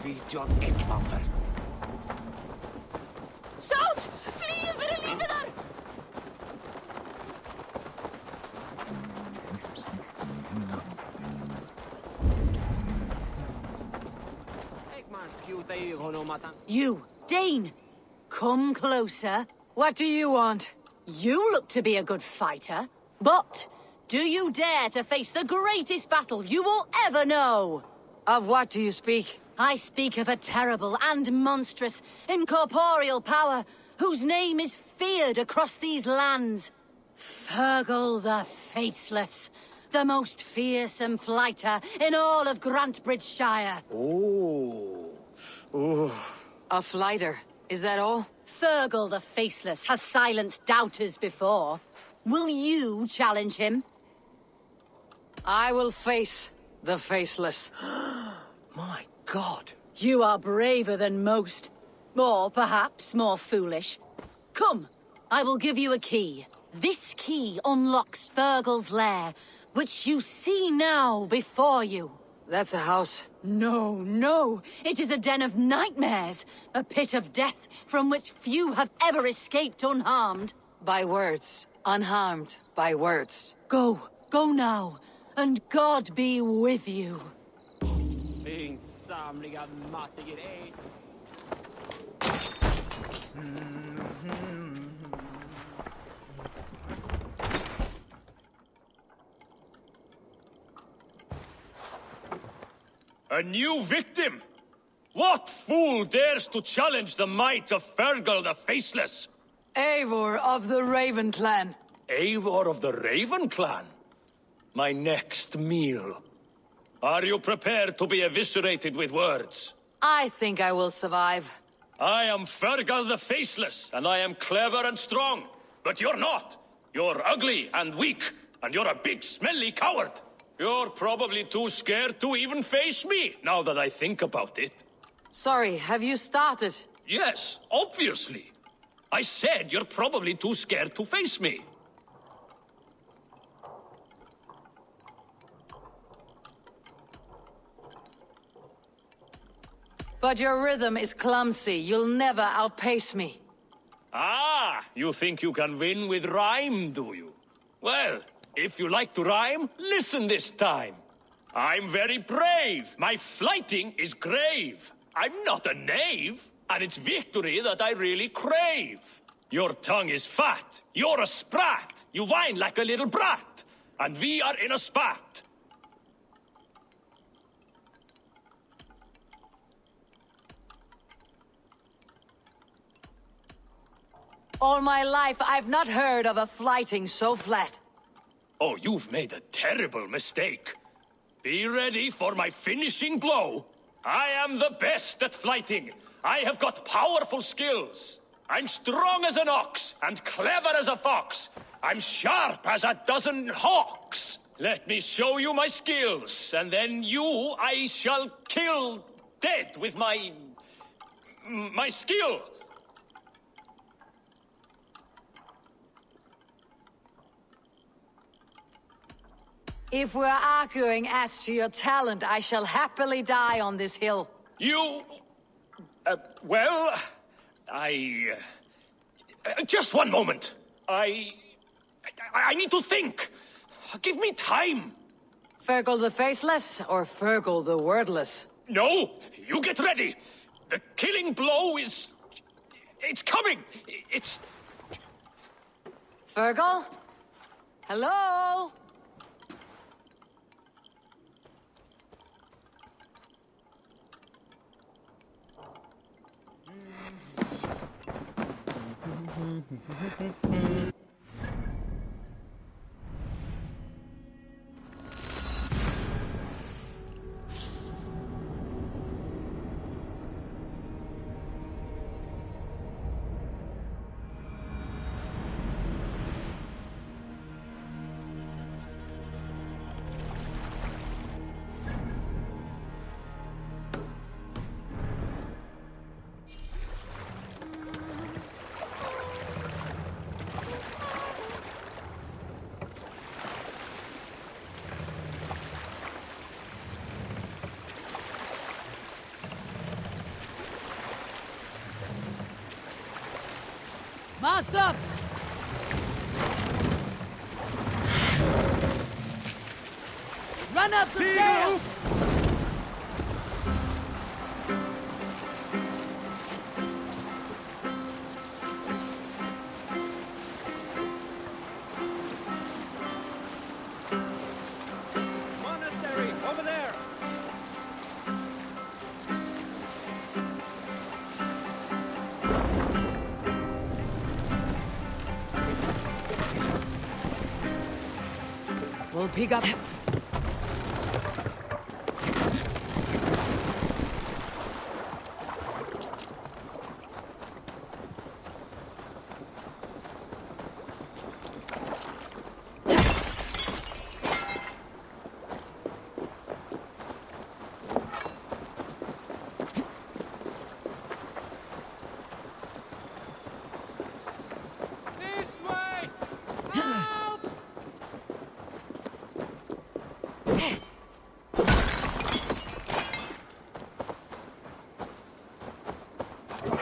Video infalter. Zout! Flee för det livet där! You, Dane! Come closer. What do you want? You look to be a good fighter, but do you dare to face the greatest battle you will ever know? Of what do you speak? I speak of a terrible and monstrous, incorporeal power whose name is feared across these lands. Fergal the Faceless, the most fearsome fighter in all of Grantbridgeshire. A fighter. Is that all? Fergal the Faceless has silenced doubters before. Will you challenge him? I will face the Faceless. My God. You are braver than most. Or perhaps more foolish. Come, I will give you a key. This key unlocks Fergal's lair, which you see now before you. That's a house. No, no. It is a den of nightmares. A pit of death from which few have ever escaped unharmed. By words. Unharmed by words. Go. Go now. And God be with you. A new victim? What fool dares to challenge the might of Fergal the Faceless? Eivor of the Raven clan. Eivor of the Raven clan? My next meal. Are you prepared to be eviscerated with words? I think I will survive. I am Fergal the Faceless, and I am clever and strong. But you're not. You're ugly and weak, and you're a big smelly coward. You're probably too scared to even face me, now that I think about it. Sorry, have you started? Yes, obviously. I said you're probably too scared to face me. But your rhythm is clumsy. You'll never outpace me. Ah, you think you can win with rhyme, do you? Well, if you like to rhyme, listen this time. I'm very brave. My flighting is grave. I'm not a knave, and it's victory that I really crave. Your tongue is fat. You're a sprat. You whine like a little brat. And we are in a spat. All my life, I've not heard of a flighting so flat. Oh, you've made a terrible mistake. Be ready for my finishing blow. I am the best at flighting. I have got powerful skills. I'm strong as an ox and clever as a fox. I'm sharp as a dozen hawks. Let me show you my skills, and then you I shall kill dead with my skill. If we're arguing as to your talent, I shall happily die on this hill. You... well... just one moment. I need to think. Give me time. Fergal the Faceless or Fergal the Wordless? No, you get ready. The killing blow is... it's coming. It's... Fergal? Hello? Mast up! Run up the sail! Monastery, over there! We'll pick up...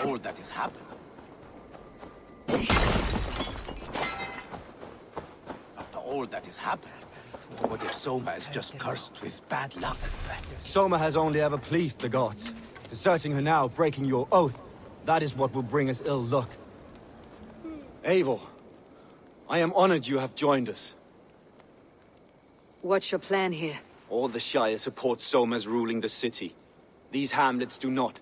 All that has happened. After all that has happened, what if Soma is just cursed with bad luck? Soma has only ever pleased the gods. Deserting her now, breaking your oath, that is what will bring us ill luck. Eivor, I am honored you have joined us. What's your plan here? All the Shire support Soma's ruling the city. These hamlets do not.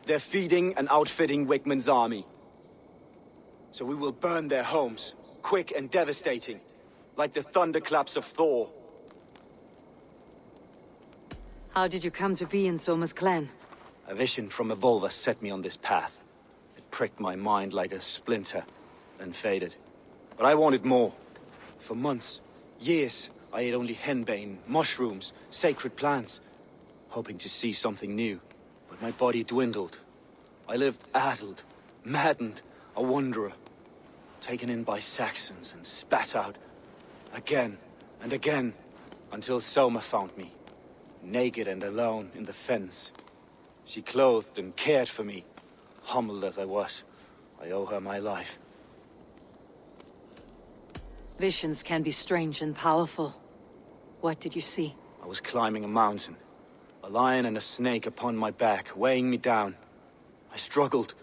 They're feeding and outfitting Wigmund's army. So we will burn their homes, quick and devastating, like the thunderclaps of Thor. How did you come to be in Soma's clan? A vision from Evolver set me on this path. It pricked my mind like a splinter, then faded. But I wanted more. For months, years, I ate only henbane, mushrooms, sacred plants, hoping to see something new. But my body dwindled. I lived addled, maddened, a wanderer, taken in by Saxons and spat out again and again, until Soma found me, naked and alone in the fens. She clothed and cared for me. Humbled as I was, I owe her my life. Visions can be strange and powerful. What did you see? I was climbing a mountain. A lion and a snake upon my back, weighing me down. I struggled.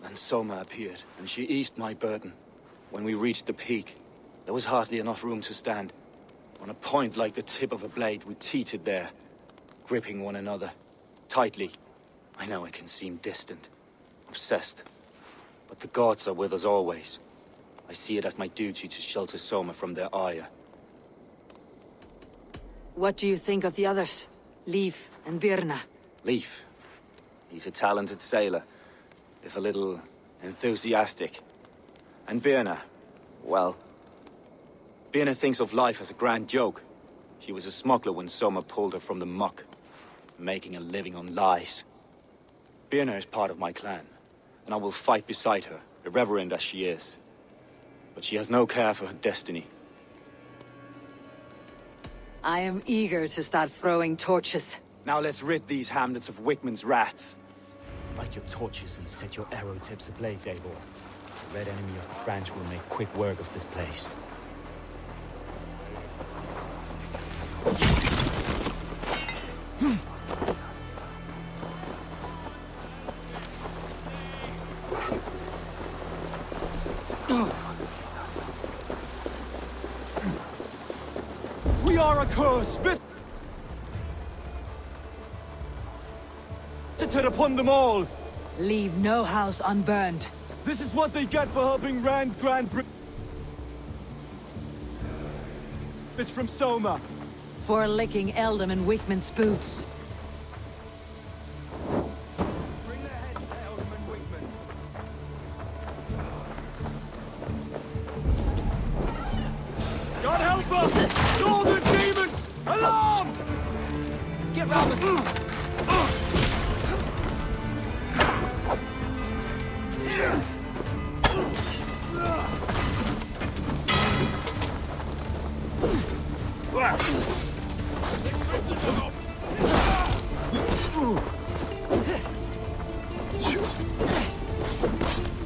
Then Soma appeared, and she eased my burden. When we reached the peak, there was hardly enough room to stand. On a point like the tip of a blade, we teetered there, gripping one another, tightly. I know it can seem distant, obsessed, but the gods are with us always. I see it as my duty to shelter Soma from their ire. What do you think of the others? Leif and Birna? Leif. He's a talented sailor, if a little enthusiastic. And Birna, well... Birna thinks of life as a grand joke. She was a smuggler when Soma pulled her from the muck, making a living on lies. Birna is part of my clan, and I will fight beside her, irreverent as she is. But she has no care for her destiny. I am eager to start throwing torches. Now let's rid these hamlets of Wigmund's rats. Light your torches and set your arrow tips ablaze, Eivor. The red enemy of the branch will make quick work of this place. We are a curse! Visited upon them all! Leave no house unburned. This is what they get for helping Grand Britain. It's from Soma. For licking Eldam and Wigmund's boots. Bring their heads to Eldam and Wigmund. God help us! Northern demons! Alarm! Get round the...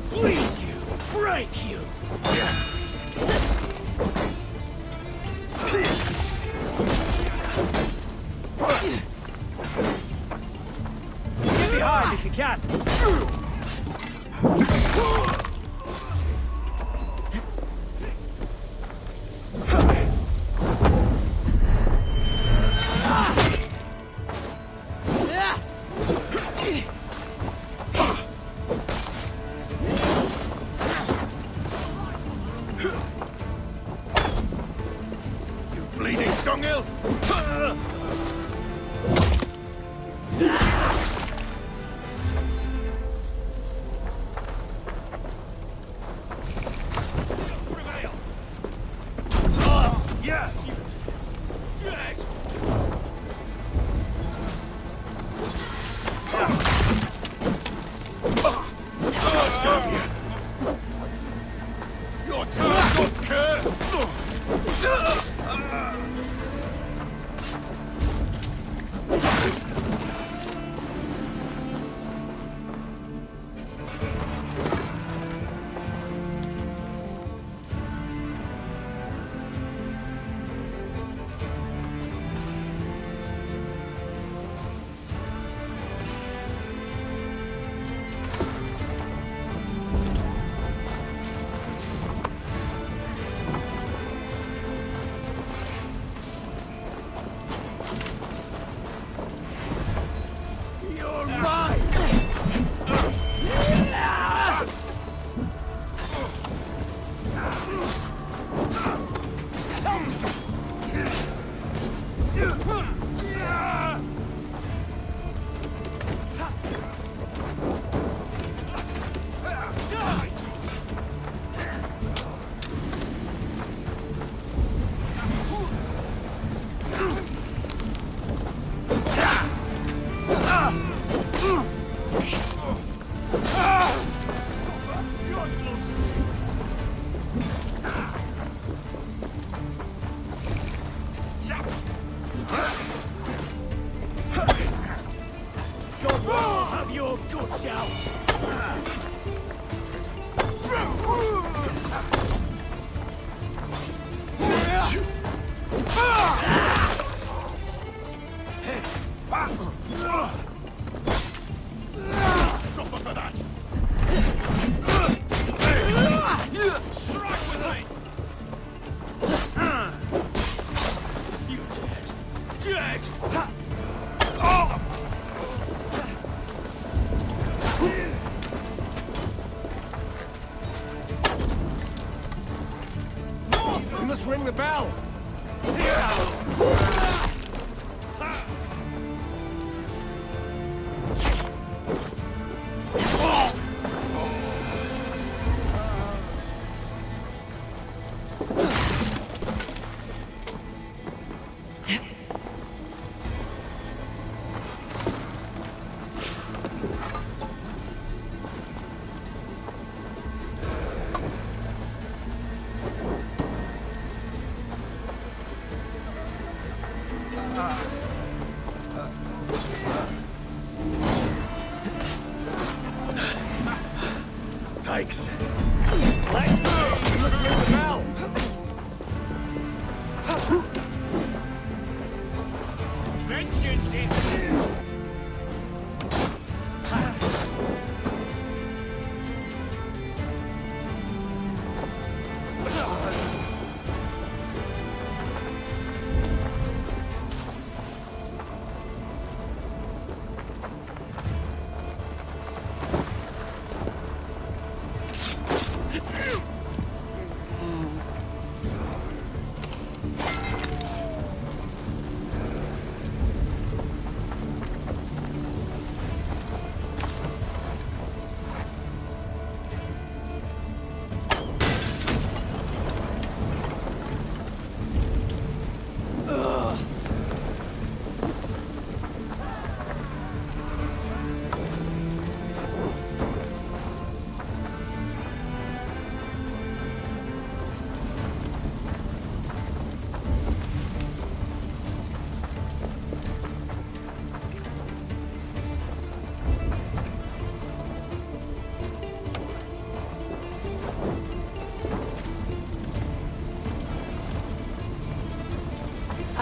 Bleed you! Break! We must ring the bell! Thanks. Let's go! We must ring the bell! Vengeance is...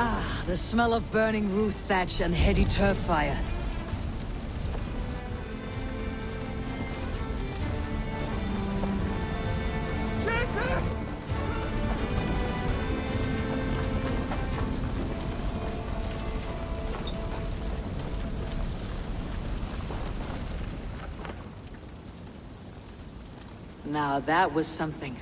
Ah, the smell of burning roof thatch and heady turf fire. Now that was something.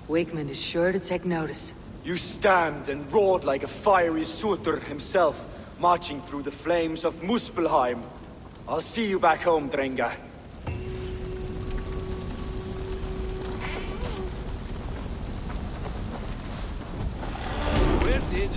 Wakeman is sure to take notice. You stamped and roared like a fiery Surtur himself, marching through the flames of Muspelheim. I'll see you back home, Drenga. Where did...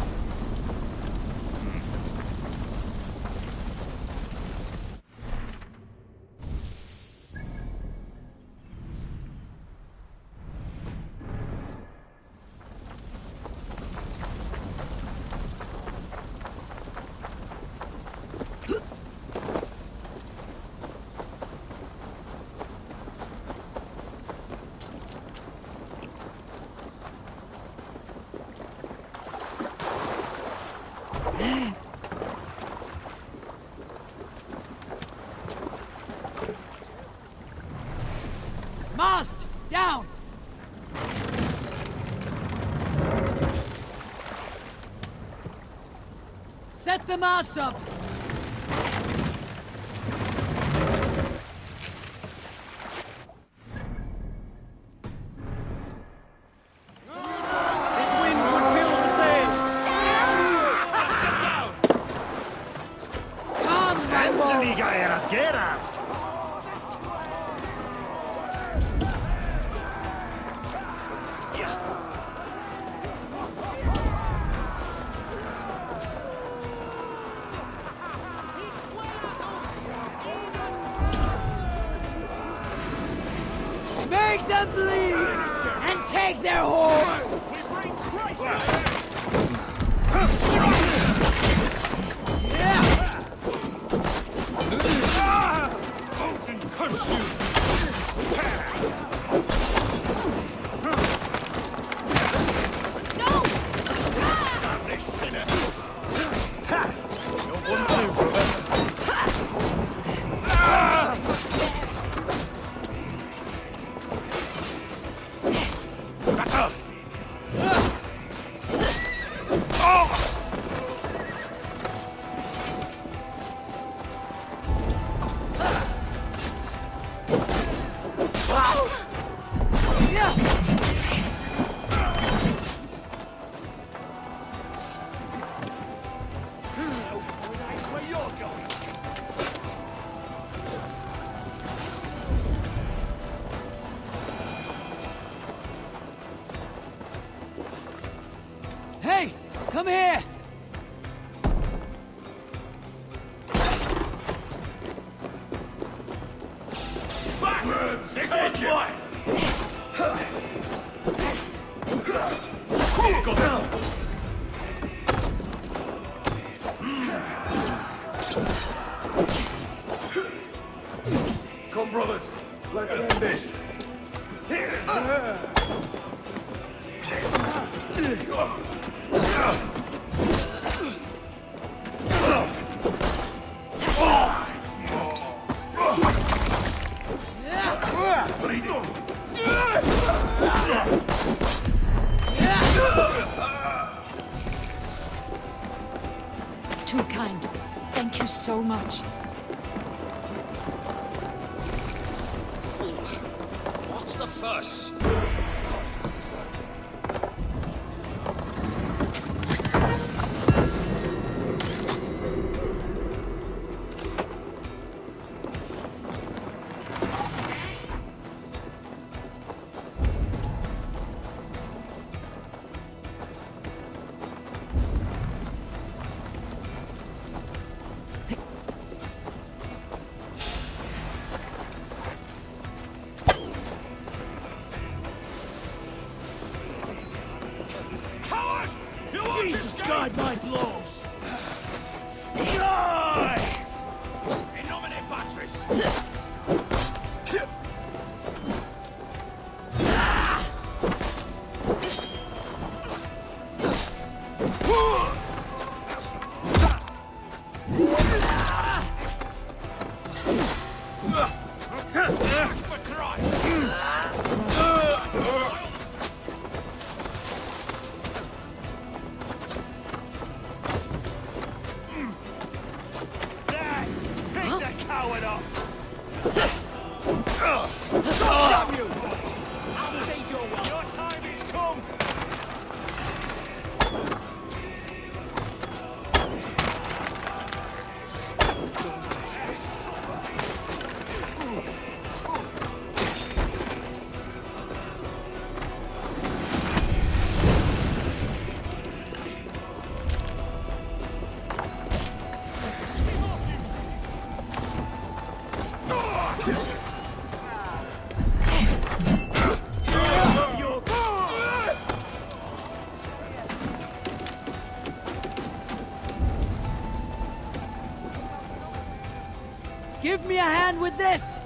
Mast! Down! Set the mast up! This wind would fill the sail. Come, my boys! Liga era guerras. Make them bleed! And take their horn! Odin Come here! Come, brothers. Let's end this. Too kind. Thank you so much. What's the fuss? Jesus, guide my blows! Die! In nomine Patris! Give me a hand with this!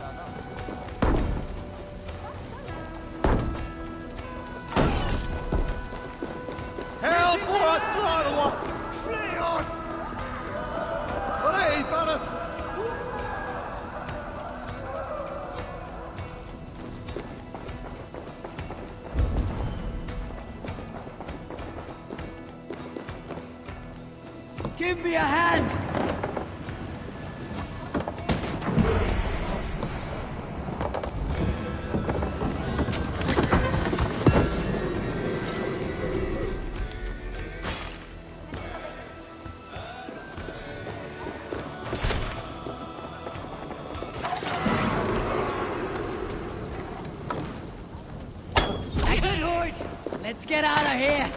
Help! What? Blood! Flee on! Hooray, Paris! Give me a hand! Let's get out of here!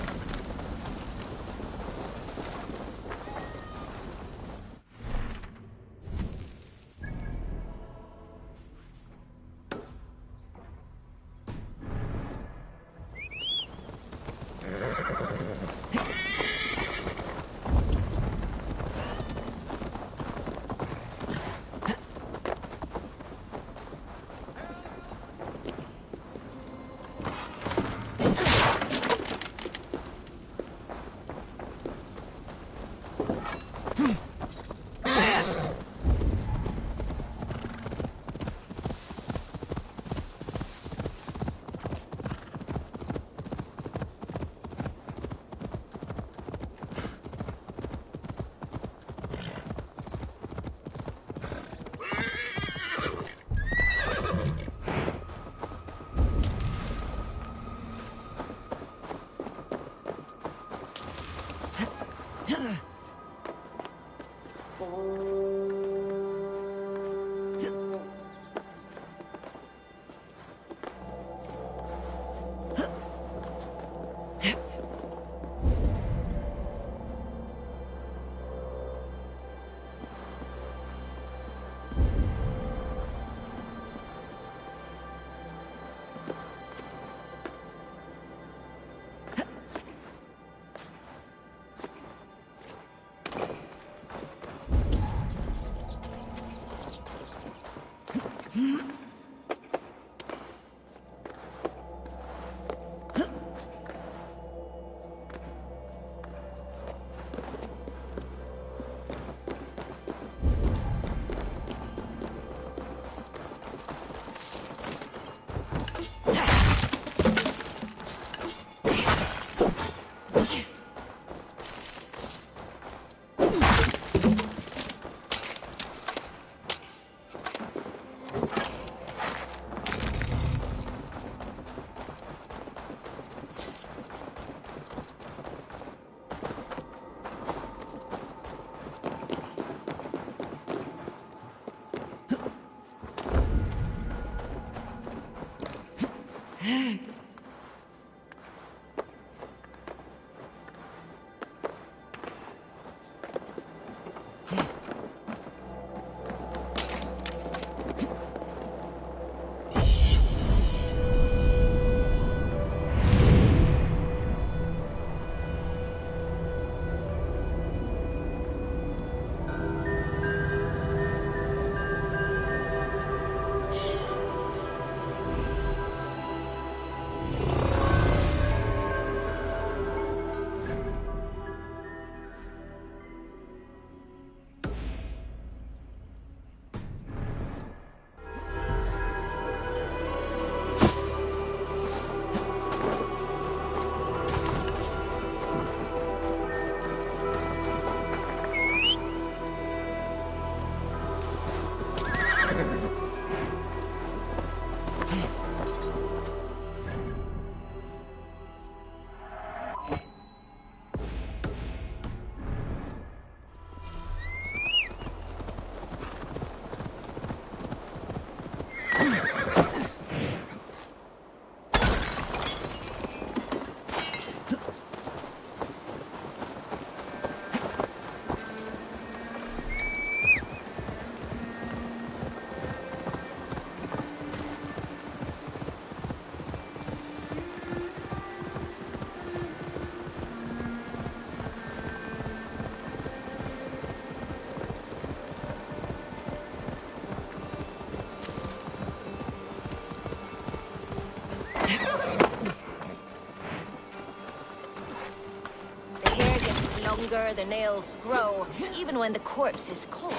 Longer the nails grow, even when the corpse is cold.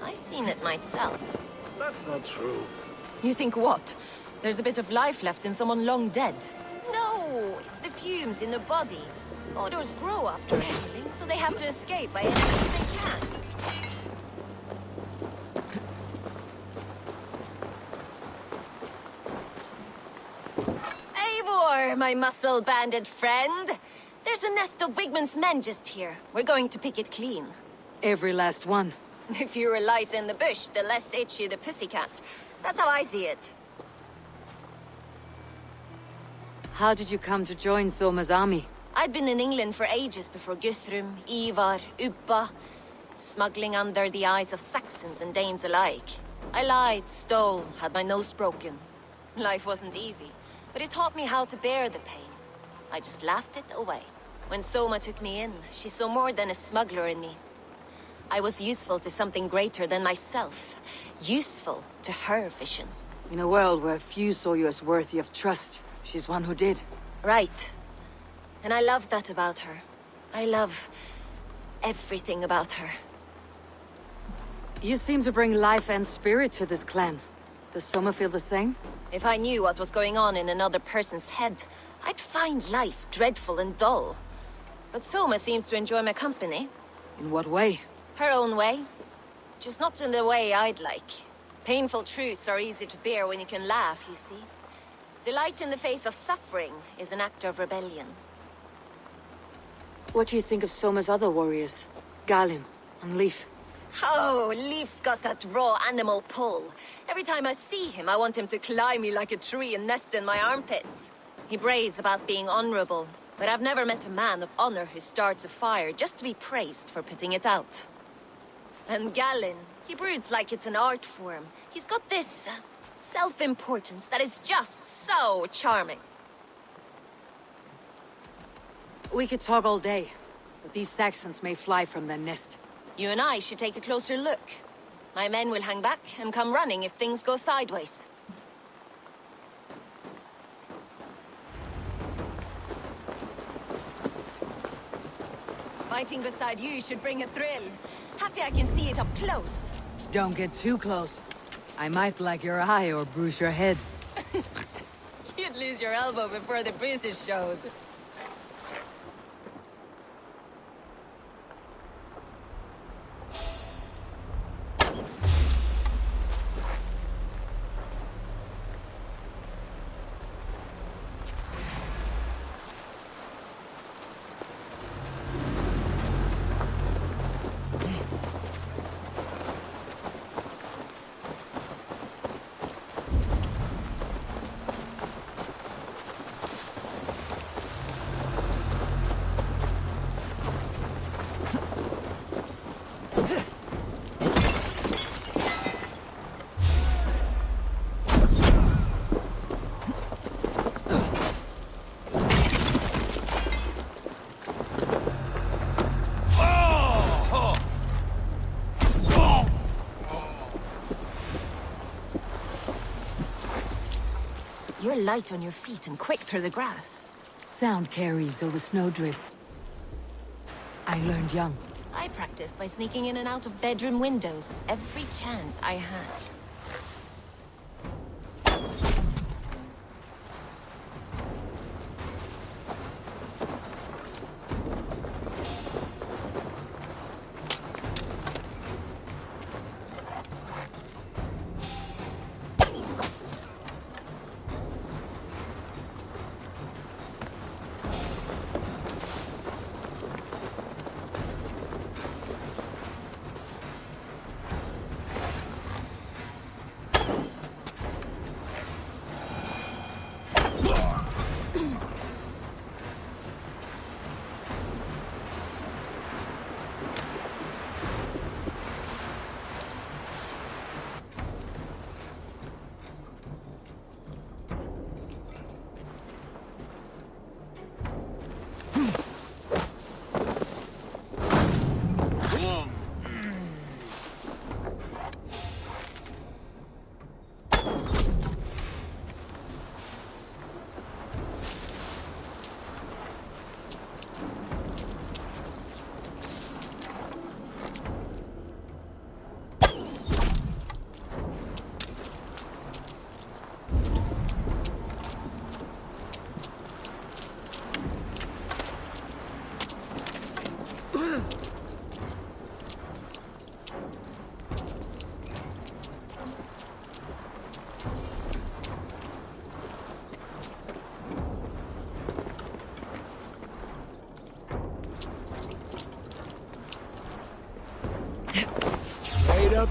I've seen it myself. That's not true. You think what? There's a bit of life left in someone long dead? No, it's the fumes in the body. Odors grow after anything, so they have to escape by any means they can. Eivor, my muscle-banded friend. There's a nest of Wigman's men just here. We're going to pick it clean. Every last one. The fewer lice in the bush, the less itchy the pussycat. That's how I see it. How did you come to join Soma's army? I'd been in England for ages before Guthrum, Ivar, Ubba, smuggling under the eyes of Saxons and Danes alike. I lied, stole, had my nose broken. Life wasn't easy, but it taught me how to bear the pain. I just laughed it away. When Soma took me in, she saw more than a smuggler in me. I was useful to something greater than myself. Useful to her vision. In a world where few saw you as worthy of trust, she's one who did. Right. And I love that about her. I love everything about her. You seem to bring life and spirit to this clan. Does Soma feel the same? If I knew what was going on in another person's head, I'd find life dreadful and dull. But Soma seems to enjoy my company. In what way? Her own way. Just not in the way I'd like. Painful truths are easy to bear when you can laugh, you see. Delight in the face of suffering is an act of rebellion. What do you think of Soma's other warriors? Galin and Leaf? Oh, Leaf's got that raw animal pull. Every time I see him, I want him to climb me like a tree and nest in my armpits. He brays about being honorable, but I've never met a man of honor who starts a fire just to be praised for putting it out. And Galin, he broods like it's an art form. He's got this self-importance that is just so charming. We could talk all day, but these Saxons may fly from their nest. You and I should take a closer look. My men will hang back and come running if things go sideways. Fighting beside you should bring a thrill. Happy I can see it up close. Don't get too close. I might black your eye or bruise your head. You'd lose your elbow before the bruises showed. You're light on your feet and quick through the grass. Sound carries over snowdrifts. I learned young. I practiced by sneaking in and out of bedroom windows every chance I had. Wait up.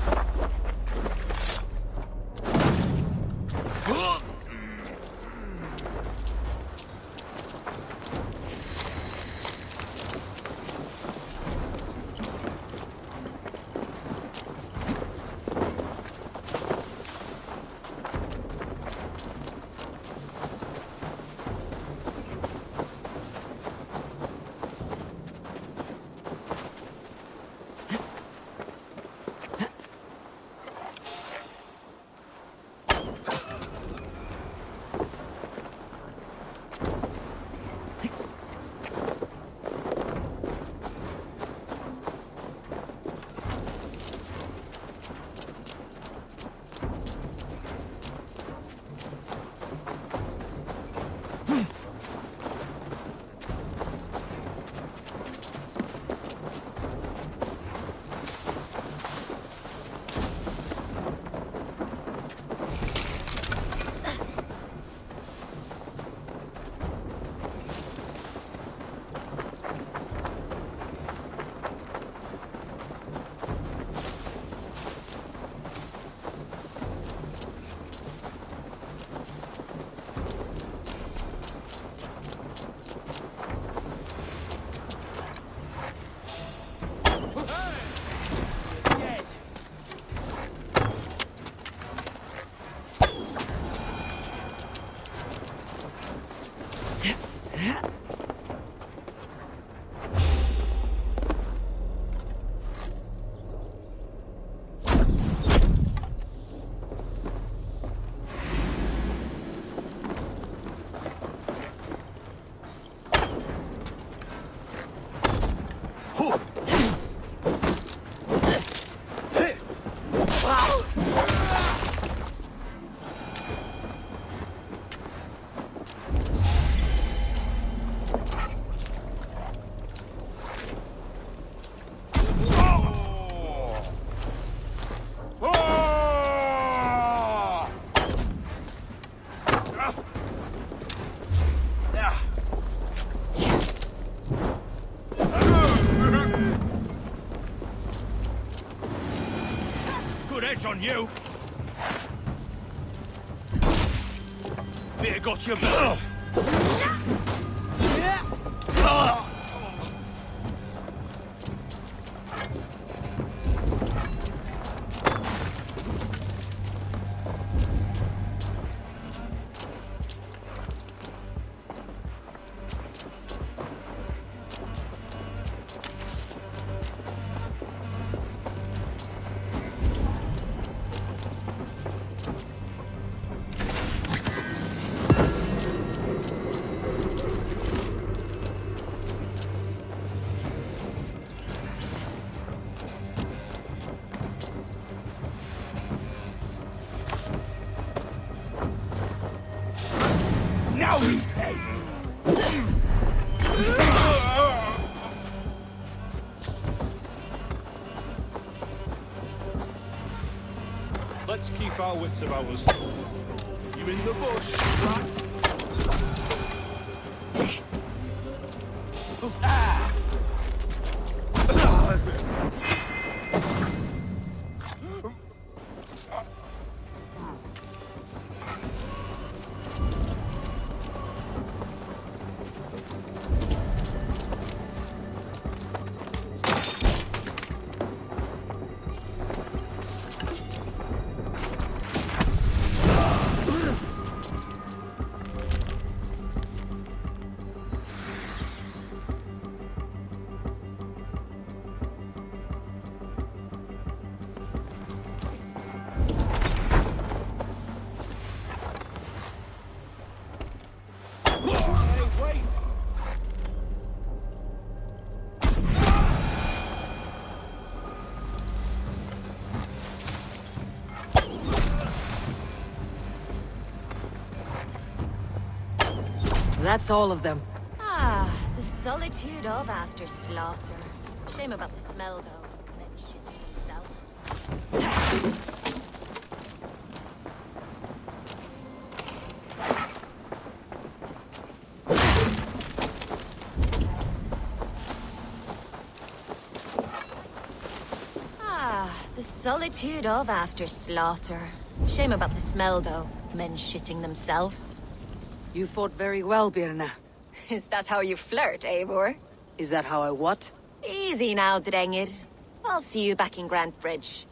edge on you. Fear got your back. Now we pay! Let's keep our wits about us. You in the bush, rat? That's all of them. Ah, the solitude of after slaughter. Shame about the smell, though. That shit himself. Ah, the solitude of after slaughter. Shame about the smell, though. Men shitting themselves. You fought very well, Birna. Is that how you flirt, Eivor? Is that how I what? Easy now, Drengir. I'll see you back in Grand Bridge.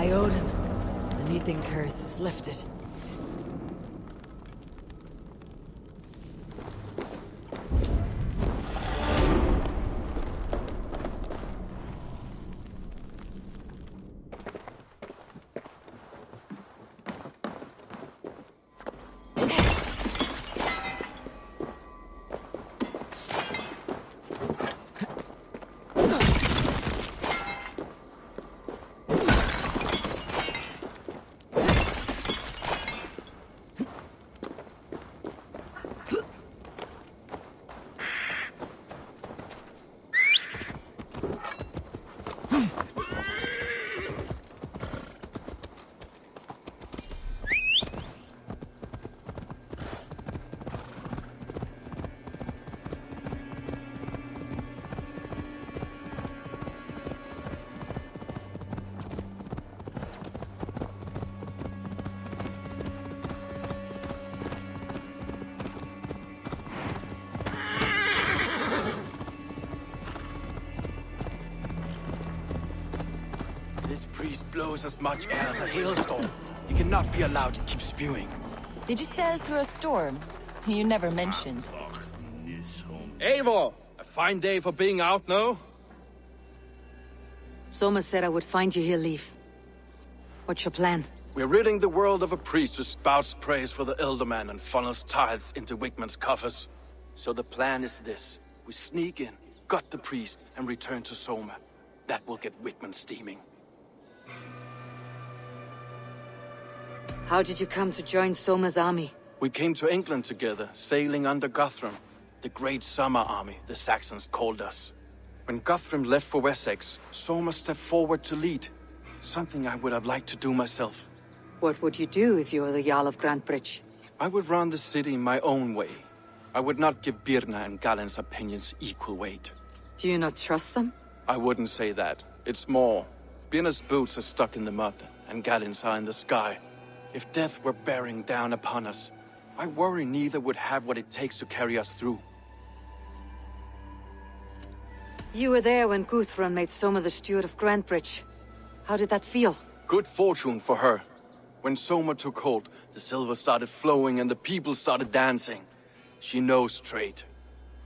By Odin, the Knitting curse is lifted. Blows as much air as a hailstorm. He cannot be allowed to keep spewing. Did you sail through a storm? You never mentioned. Eivor! A fine day for being out, no? Soma said I would find you here, Leaf. What's your plan? We're ridding the world of a priest who spouts praise for the Elderman and funnels tithes into Wigman's coffers. So the plan is this. We sneak in, gut the priest, and return to Soma. That will get Wigman steaming. How did you come to join Soma's army? We came to England together, sailing under Guthrum. The Great Summer Army, the Saxons called us. When Guthrum left for Wessex, Soma stepped forward to lead. Something I would have liked to do myself. What would you do if you were the Jarl of Grantebridge? I would run the city my own way. I would not give Birna and Galen's opinions equal weight. Do you not trust them? I wouldn't say that. It's more. Birna's boots are stuck in the mud, and Galen's are in the sky. If death were bearing down upon us, I worry neither would have what it takes to carry us through. You were there when Guthrum made Soma the steward of Grantebridge. How did that feel? Good fortune for her. When Soma took hold, the silver started flowing and the people started dancing. She knows trade.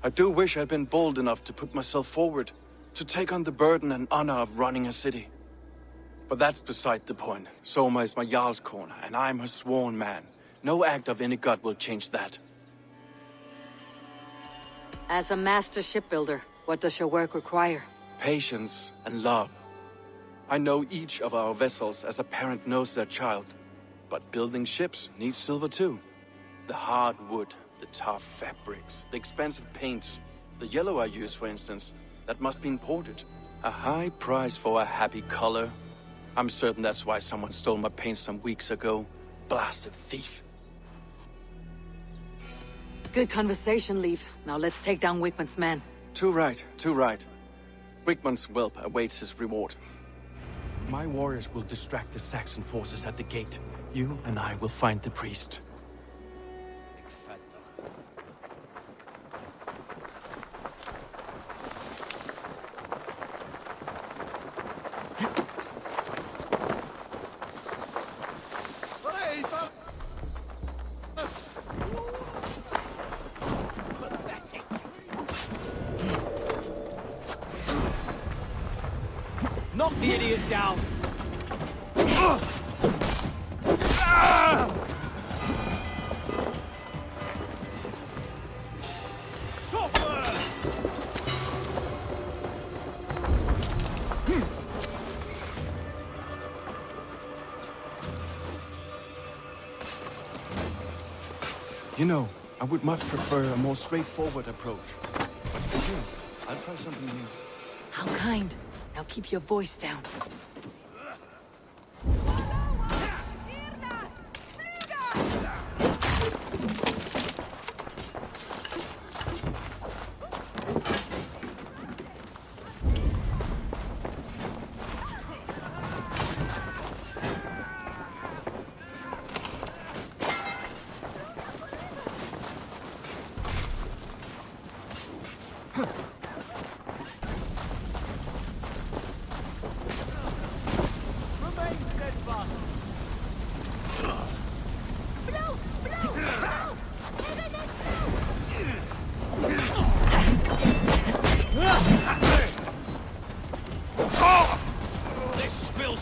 I do wish I'd been bold enough to put myself forward, to take on the burden and honor of running a city. But that's beside the point. Soma is my Jarl's corner, and I'm her sworn man. No act of any god will change that. As a master shipbuilder, what does your work require? Patience and love. I know each of our vessels as a parent knows their child. But building ships needs silver too. The hard wood, the tough fabrics, the expensive paints. The yellow I use, for instance, that must be imported. A high price for a happy color. I'm certain that's why someone stole my paint some weeks ago. Blasted thief. Good conversation, Leaf. Now let's take down Wigman's men. Too right, too right. Wigman's whelp awaits his reward. My warriors will distract the Saxon forces at the gate. You and I will find the priest. Knock the idiot down! You know, I would much prefer a more straightforward approach. But for you, I'll try something new. How kind. Now keep your voice down.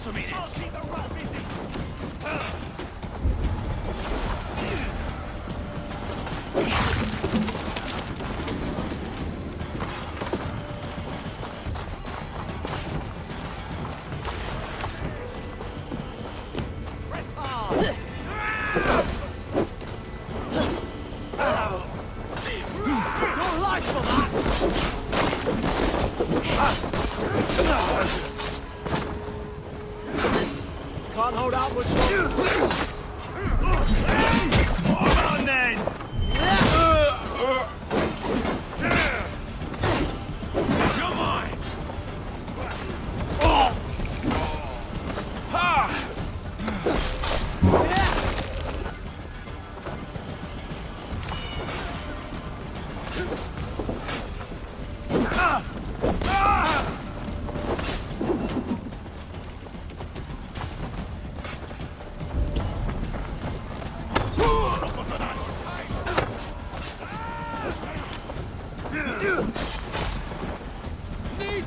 some minutes. Can't hold out much longer. Come on then! Come on!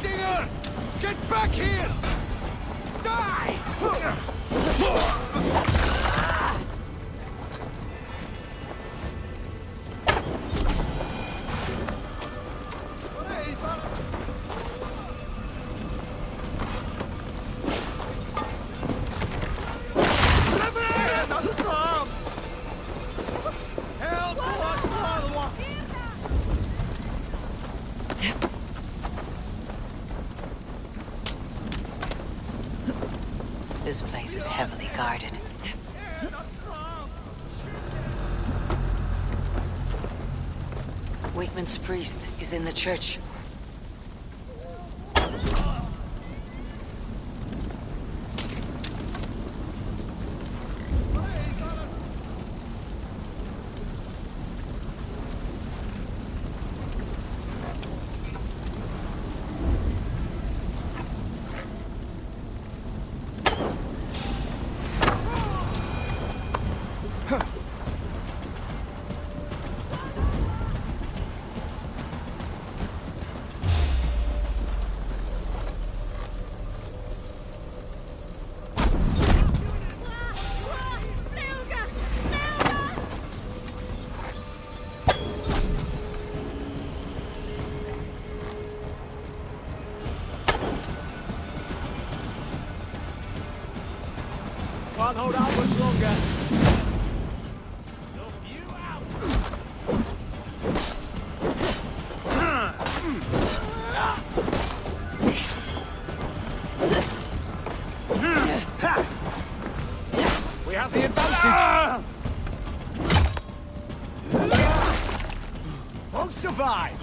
Dinger! Get back here! Die! This place is heavily guarded. Wakeman's priest is in the church. Can't hold out much longer. We have the advantage. Won't survive.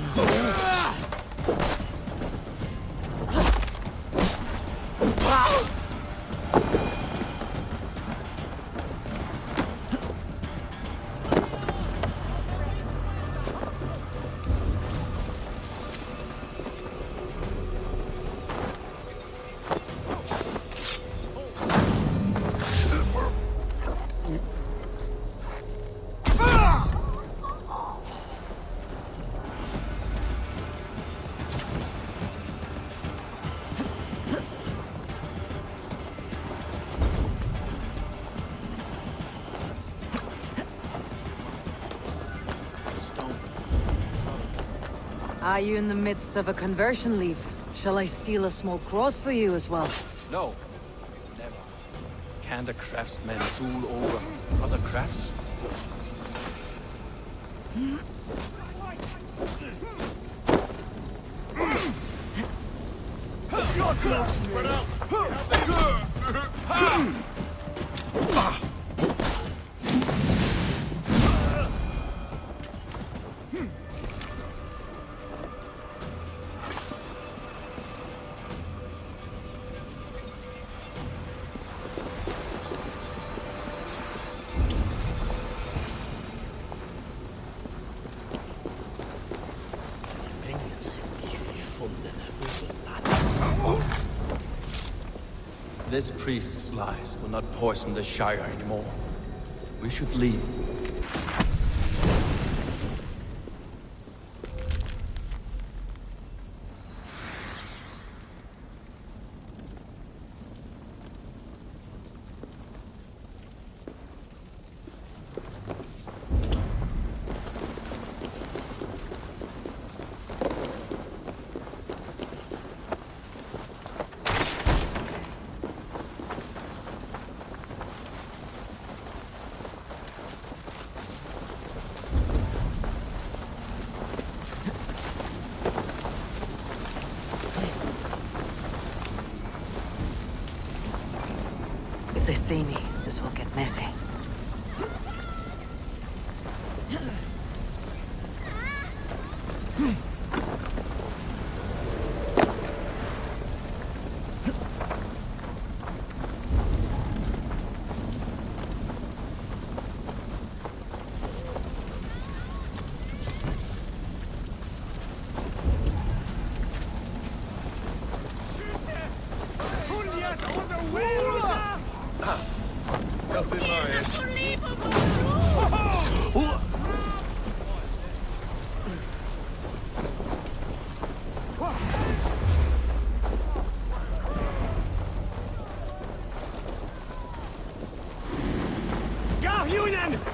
Are you in the midst of a conversion leave? Shall I steal a small cross for you as well? No, never. Can't a craftsman rule over other crafts? This priest's lies will not poison the Shire anymore. We should leave. If they see me, this will get messy.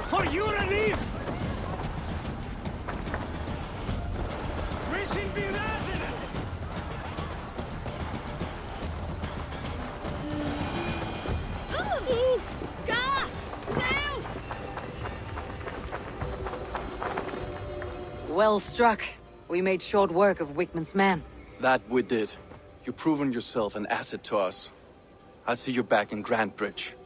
For your relief! Ryzen be RYZEN! Well struck. We made short work of Wickman's man. That we did. You've proven yourself an asset to us. I'll see you back in Grand Bridge.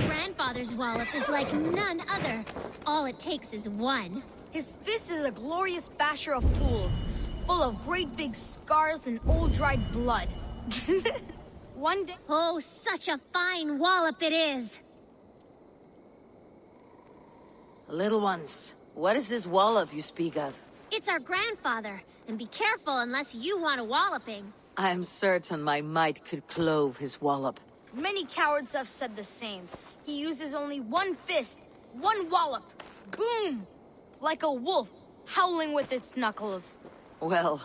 Grandfather's wallop is like none other. All it takes is one. His fist is a glorious basher of fools, full of great big scars and old dried blood. One day... Oh, such a fine wallop it is! Little ones, what is this wallop you speak of? It's our grandfather, and be careful unless you want a walloping. I am certain my might could clove his wallop. Many cowards have said the same. He uses only one fist, one wallop. Boom! Like a wolf, howling with its knuckles. Well,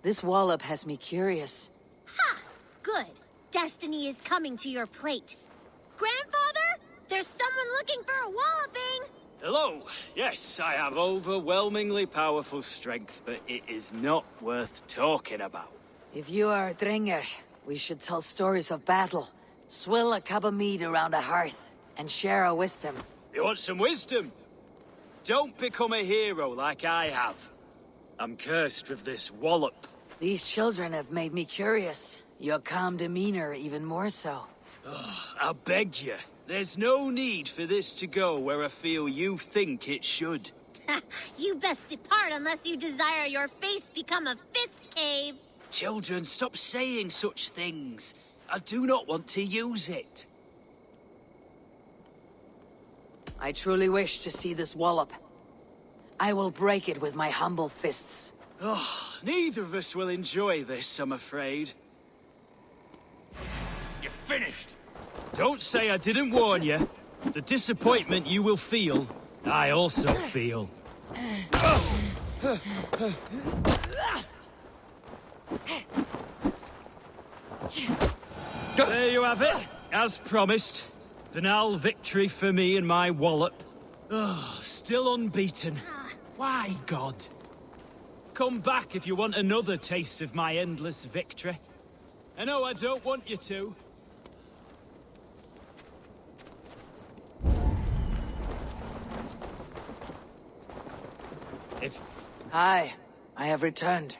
this wallop has me curious. Ha! Good. Destiny is coming to your plate. Grandfather, there's someone looking for a walloping! Hello. Yes, I have overwhelmingly powerful strength, but it is not worth talking about. If you are a Dringer, we should tell stories of battle, swill a cup of mead around a hearth, and share our wisdom. You want some wisdom? Don't become a hero like I have. I'm cursed with this wallop. These children have made me curious. Your calm demeanor even more so. I beg you. There's no need for this to go where I feel you think it should. You best depart unless you desire your face become a fist cave. Children, stop saying such things. I do not want to use it. I truly wish to see this wallop. I will break it with my humble fists. Oh, neither of us will enjoy this, I'm afraid. You're finished. Don't say I didn't warn you. The disappointment you will feel, I also feel. There you have it, as promised. Banal victory for me and my wallop. Oh, still unbeaten. Why, God? Come back if you want another taste of my endless victory. I know I don't want you to. Hi, I have returned.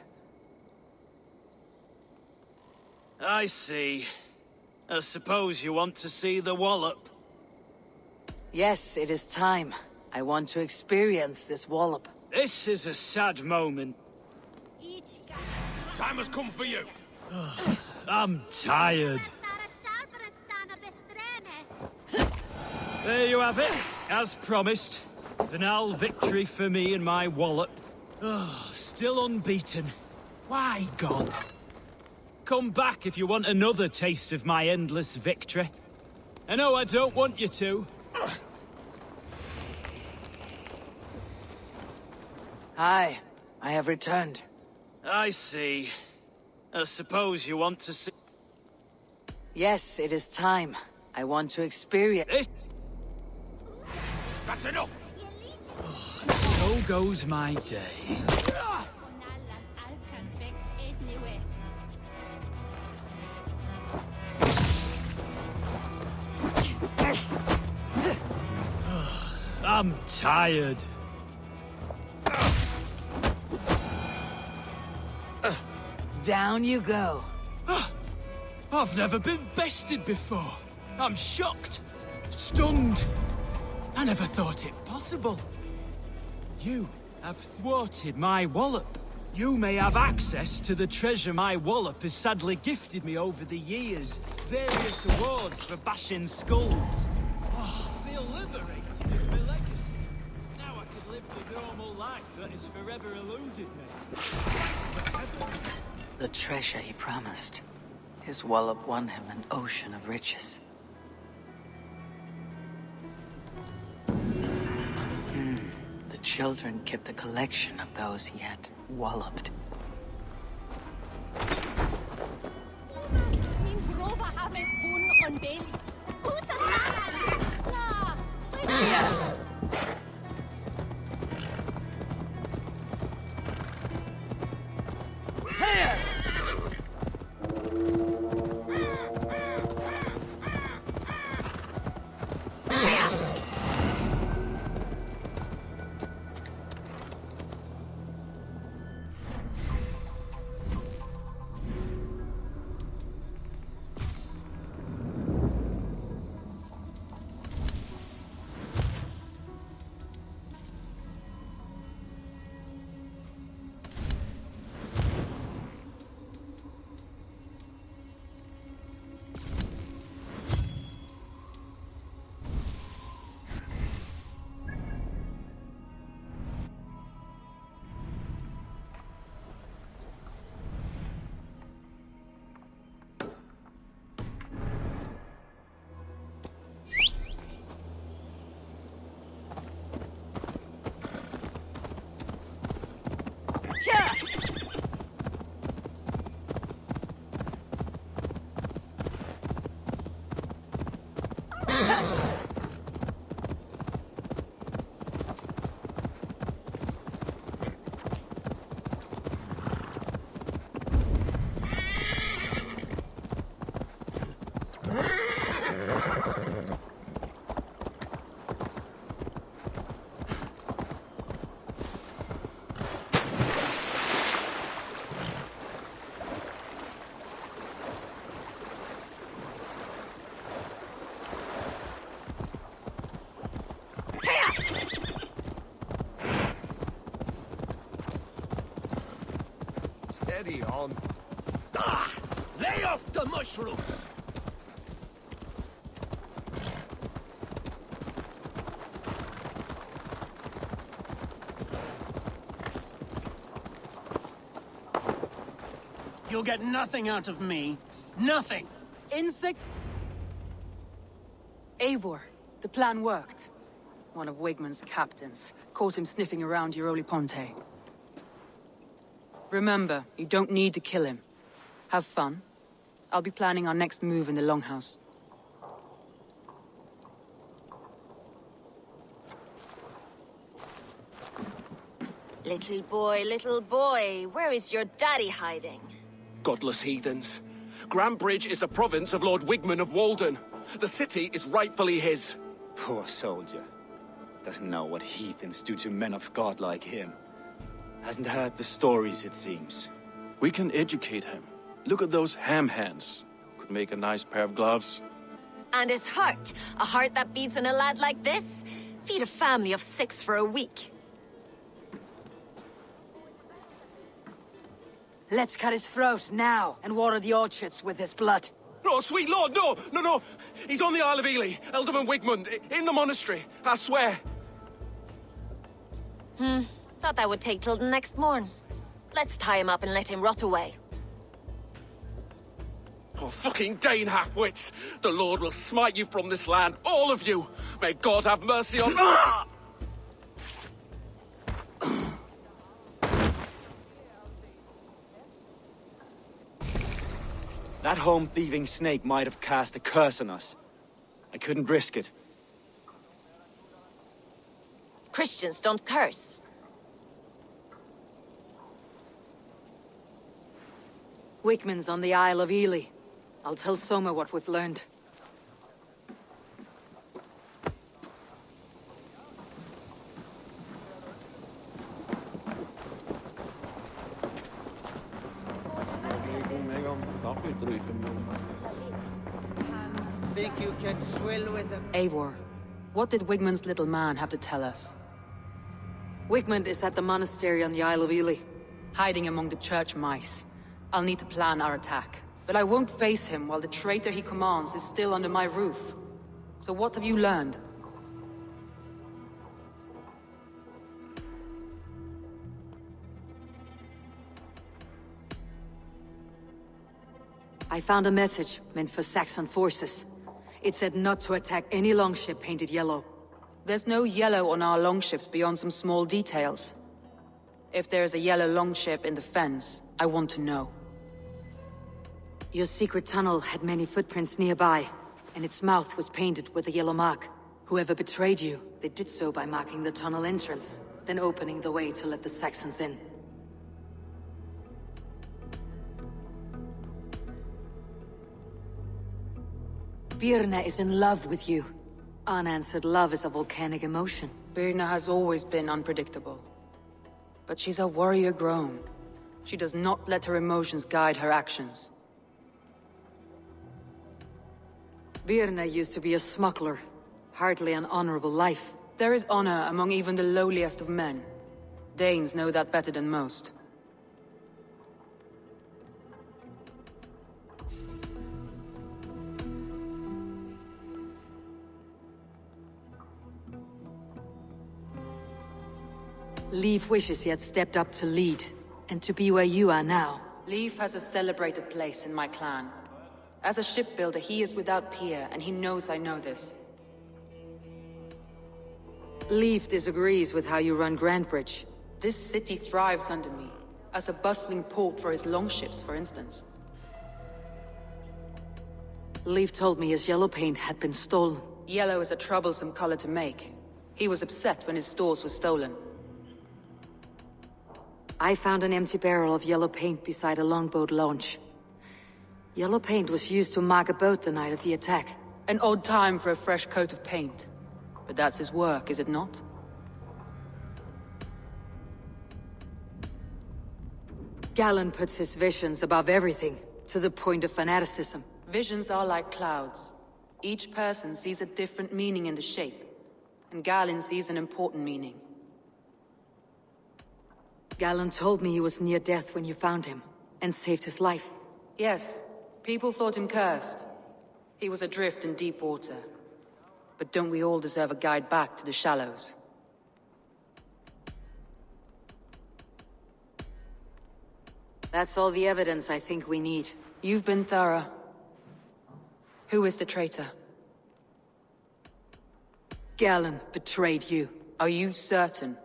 I see. I suppose you want to see the wallop. Yes, it is time. I want to experience this wallop. This is a sad moment. time has come for you. I'm tired. There you have it, as promised. Banal victory for me and my wallop. Still unbeaten. Why, God? Come back if you want another taste of my endless victory. I know I don't want you to. Hi, I have returned. I see. I suppose you want to see... Yes, it is time. I want to experience... That's enough! So goes my day. I'm tired. Down you go. I've never been bested before. I'm shocked. Stunned. I never thought it possible. You have thwarted my wallop. You may have access to the treasure my wallop has sadly gifted me over the years. Various awards for bashing skulls. Oh, I feel liberated in my legacy. Now I can live the normal life that has forever eluded me. The treasure he promised. His wallop won him an ocean of riches. The children kept a collection of those he had walloped. Steady on. Ah! Lay off the mushrooms! You'll get nothing out of me. Nothing! Insects? Eivor, the plan worked. One of Wigman's captains caught him sniffing around Euroli Ponte. Remember, you don't need to kill him. Have fun. I'll be planning our next move in the Longhouse. Little boy, where is your daddy hiding? Godless heathens. Grambridge is a province of Lord Wigman of Walden. The city is rightfully his. Poor soldier. Doesn't know what heathens do to men of God like him. Hasn't heard the stories, it seems. We can educate him. Look at those ham hands. Could make a nice pair of gloves. And his heart. A heart that beats in a lad like this? Feed a family of 6 for a week. Let's cut his throat now and water the orchards with his blood. No, sweet lord, no! No, no! He's on the Isle of Ely, Ealdorman Wigmund, in the monastery, I swear. Thought that would take till the next morn. Let's tie him up and let him rot away. Oh, fucking Dane halfwits! The Lord will smite you from this land, all of you! May God have mercy on— That home-thieving snake might have cast a curse on us. I couldn't risk it. Christians don't curse. Wigman's on the Isle of Ely. I'll tell Soma what we've learned. Think you can swill with them? Eivor, what did Wigmund's little man have to tell us? Wigmund is at the monastery on the Isle of Ely. Hiding among the church mice. I'll need to plan our attack. But I won't face him while the traitor he commands is still under my roof. So what have you learned? I found a message meant for Saxon forces. It said not to attack any longship painted yellow. There's no yellow on our longships beyond some small details. If there's a yellow longship in the fens, I want to know. Your secret tunnel had many footprints nearby, and its mouth was painted with a yellow mark. Whoever betrayed you, they did so by marking the tunnel entrance, then opening the way to let the Saxons in. Birna is in love with you. Unanswered love is a volcanic emotion. Birna has always been unpredictable. But she's a warrior grown. She does not let her emotions guide her actions. Birna used to be a smuggler. Hardly an honorable life. There is honor among even the lowliest of men. Danes know that better than most. Leif wishes he had stepped up to lead, and to be where you are now. Leif has a celebrated place in my clan. As a shipbuilder, he is without peer, and he knows I know this. Leif disagrees with how you run Grantbridge. This city thrives under me, as a bustling port for his longships, for instance. Leif told me his yellow paint had been stolen. Yellow is a troublesome color to make. He was upset when his stores were stolen. I found an empty barrel of yellow paint beside a longboat launch. Yellow paint was used to mark a boat the night of the attack. An odd time for a fresh coat of paint. But that's his work, is it not? Galen puts his visions above everything, to the point of fanaticism. Visions are like clouds. Each person sees a different meaning in the shape. And Galen sees an important meaning. Galen told me he was near death when you found him, and saved his life. Yes, people thought him cursed. He was adrift in deep water. But don't we all deserve a guide back to the shallows? That's all the evidence I think we need. You've been thorough. Who is the traitor? Galen betrayed you. Are you certain?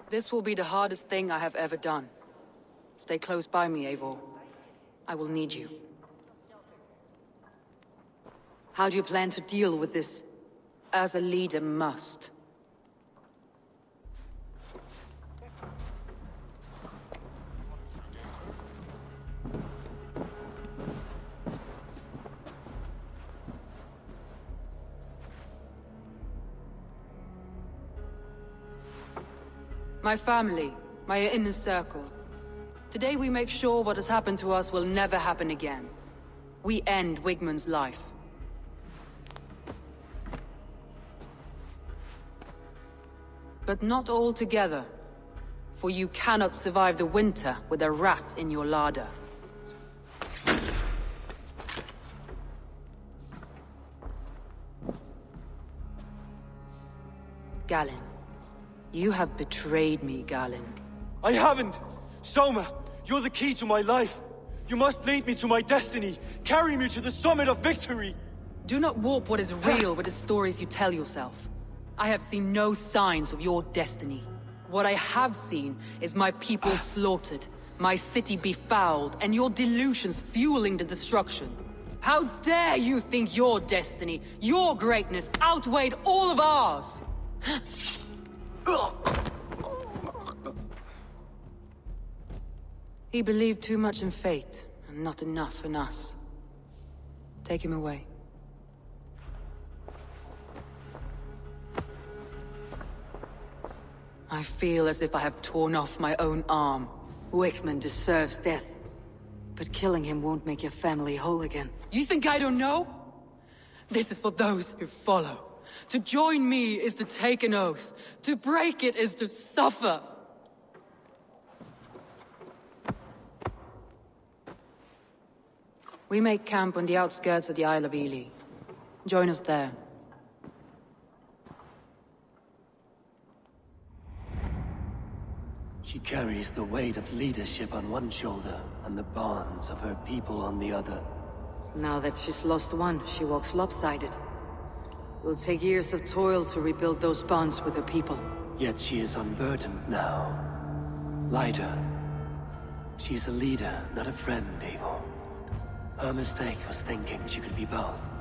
This will be the hardest thing I have ever done. Stay close by me, Eivor. I will need you. How do you plan to deal with this? As a leader must. My family, my inner circle. Today we make sure what has happened to us will never happen again. We end Wigmund's life. But not all together. For you cannot survive the winter with a rat in your larder. Galen. You have betrayed me, Galen. I haven't! Soma, you're the key to my life. You must lead me to my destiny. Carry me to the summit of victory. Do not warp what is real with the stories you tell yourself. I have seen no signs of your destiny. What I have seen is my people slaughtered, my city befouled, and your delusions fueling the destruction. How dare you think your destiny, your greatness, outweighed all of ours? He believed too much in fate, and not enough in us. Take him away. I feel as if I have torn off my own arm. Wickman deserves death. But killing him won't make your family whole again. You think I don't know? This is for those who follow. To join me is to take an oath. To break it is to suffer. We make camp on the outskirts of the Isle of Ely. Join us there. She carries the weight of leadership on one shoulder and the bonds of her people on the other. Now that she's lost one, she walks lopsided. It will take years of toil to rebuild those bonds with her people. Yet she is unburdened now. Lighter. She's a leader, not a friend, Eivor. Her mistake was thinking she could be both.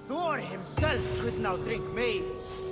Thor himself could now drink maize.